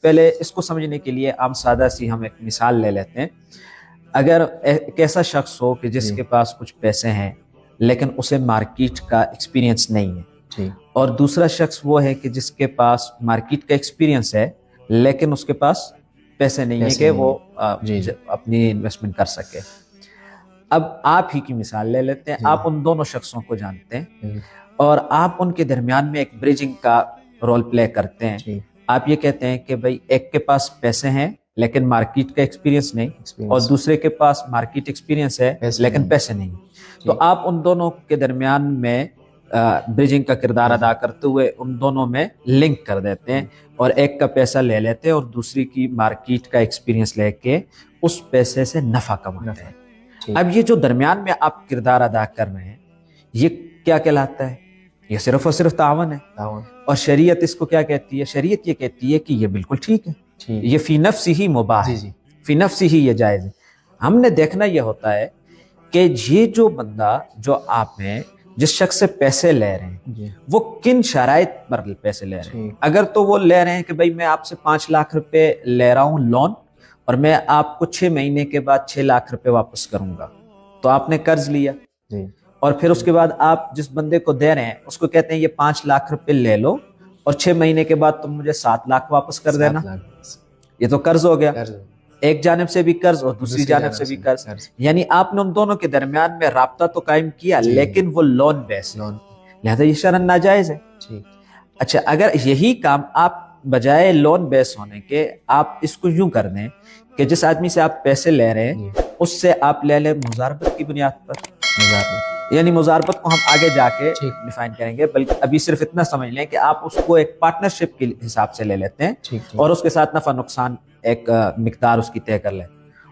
پہلے اس کو سمجھنے کے لیے عام سادہ سی ہم ایک مثال لے لیتے ہیں. اگر ایک ایسا شخص ہو کہ جس کے پاس کچھ پیسے ہیں لیکن اسے مارکیٹ کا ایکسپیرینس نہیں ہے، اور دوسرا شخص وہ ہے کہ جس کے پاس مارکیٹ کا ایکسپیرینس ہے لیکن اس کے پاس پیسے نہیں ہیں کہ وہ اپنی انویسٹمنٹ کر سکے. اب آپ ہی کی مثال لے لیتے ہیں. آپ ان دونوں شخصوں کو جانتے ہیں اور آپ ان کے درمیان میں ایک بریجنگ کا رول پلے کرتے ہیں. آپ یہ کہتے ہیں کہ بھائی ایک کے پاس پیسے ہیں لیکن مارکیٹ کا ایکسپیرینس نہیں، اور دوسرے کے پاس مارکیٹ ایکسپیرینس ہے لیکن پیسے نہیں. تو آپ ان دونوں کے درمیان میں بریجنگ کا کردار ادا کرتے ہوئے ان دونوں میں لنک کر دیتے ہیں، اور ایک کا پیسہ لے لیتے ہیں اور دوسری کی مارکیٹ کا ایکسپیرینس لے کے اس پیسے سے نفع کماتے ہیں. اب یہ جو درمیان میں آپ کردار ادا کر رہے ہیں یہ کیا کہلاتا ہے؟ یہ صرف اور صرف تعاون ہے. اور شریعت اس کو کیا کہتی ہے؟ شریعت یہ کہتی ہے کہ یہ بالکل ٹھیک ہے، یہ فی نفسی ہی مباح ہے، فی نفسی ہی یہ جائز ہے. ہم نے دیکھنا یہ ہوتا ہے کہ یہ جو بندہ جو آپ ہیں جس شخص سے پیسے لے رہے ہیں وہ کن شرائط پر پیسے لے رہے ہیں. اگر تو وہ لے رہے ہیں کہ بھائی میں آپ سے 5 لاکھ روپے لے رہا ہوں لون، اور میں آپ کو 6 مہینے کے بعد 6 لاکھ روپے واپس کروں گا، تو آپ نے قرض لیا، اور پھر اس کے بعد آپ جس بندے کو دے رہے ہیں اس کو کہتے ہیں یہ 5 لاکھ روپے لے لو اور 6 مہینے کے بعد تم مجھے 7 لاکھ واپس کر دینا. یہ تو قرض ہو گیا، ایک جانب سے بھی قرض اور دوسری جانب سے بھی قرض. یعنی آپ نے ان دونوں کے درمیان میں رابطہ تو قائم کیا لیکن وہ لون بیس، لہذا یہ شرعاً ناجائز ہے. اچھا، اگر یہی کام آپ بجائے لون بیس ہونے کے آپ اس کو یوں کر دیں کہ جس آدمی سے آپ پیسے لے رہے ہیں اس سے آپ لے لیں مضاربت کی بنیاد پر. یعنی مضاربت کو ہم آگے جا کے ڈیفائن کریں گے، بلکہ ابھی صرف اتنا سمجھ لیں کہ آپ اس کو ایک پارٹنرشپ کے حساب سے لے لیتے ہیں اور اس کے ساتھ نفع نقصان ایک مقدار اس کی طے کر لیں،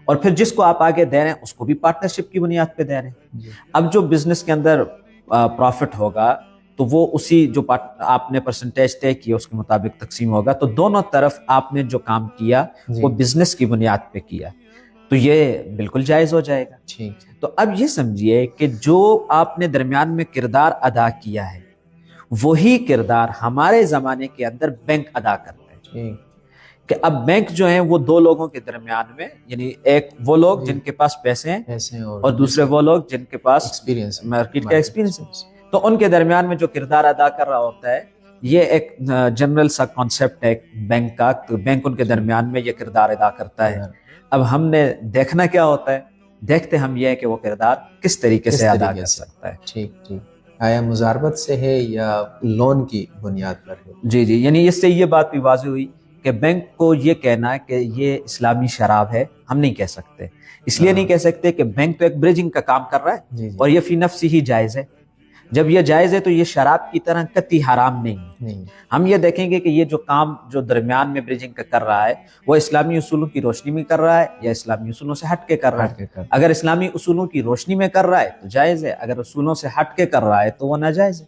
اور پھر جس کو آپ آگے دے رہے ہیں اس کو بھی پارٹنرشپ کی بنیاد پہ دے رہے ہیں. اب جو بزنس کے اندر پروفٹ ہوگا تو وہ اسی جو آپ نے پرسنٹیج طے کی اس کے مطابق تقسیم ہوگا. تو دونوں طرف آپ نے جو کام کیا وہ بزنس کی بنیاد پہ کیا، تو یہ بالکل جائز ہو جائے گا. تو اب یہ سمجھیے کہ جو آپ نے درمیان میں کردار ادا کیا ہے وہی کردار ہمارے زمانے کے اندر بینک ادا کرتا ہے. کہ اب بینک جو ہیں وہ دو لوگوں کے درمیان میں، یعنی ایک وہ لوگ جن کے پاس پیسے ہیں اور دوسرے وہ لوگ جن کے پاس مارکیٹ کا ایکسپیرینس ہے، تو ان کے درمیان میں جو کردار ادا کر رہا ہوتا ہے یہ ایک جنرل سا کانسیپٹ ہے بینک کا. تو بینک ان کے درمیان میں یہ کردار ادا کرتا ہے. اب ہم نے دیکھنا کیا ہوتا ہے، دیکھتے ہم یہ ہے کہ وہ کردار کس طریقے سے ادا کر سکتا ہے. آیا مضاربت سے ہے یا لون کی بنیاد پر ہے؟ جی، یعنی اس سے یہ بات بھی واضح ہوئی کہ بینک کو یہ کہنا ہے کہ یہ اسلامی شراب ہے ہم نہیں کہہ سکتے. اس لیے نہیں کہہ سکتے کہ بینک تو ایک بریجنگ کا کام کر رہا ہے اور یہ فی نفسی ہی جائز ہے. جب یہ جائز ہے تو یہ شراب کی طرح قطعی حرام نہیں ہے. ہم یہ دیکھیں گے کہ یہ جو کام جو درمیان میں بریجنگ کا کر رہا ہے وہ اسلامی اصولوں کی روشنی میں کر رہا ہے یا اسلامی اصولوں سے ہٹ کے کر رہا ہے. اگر اسلامی اصولوں کی روشنی میں کر رہا ہے تو جائز ہے، اگر اصولوں سے ہٹ کے کر رہا ہے تو وہ ناجائز ہے.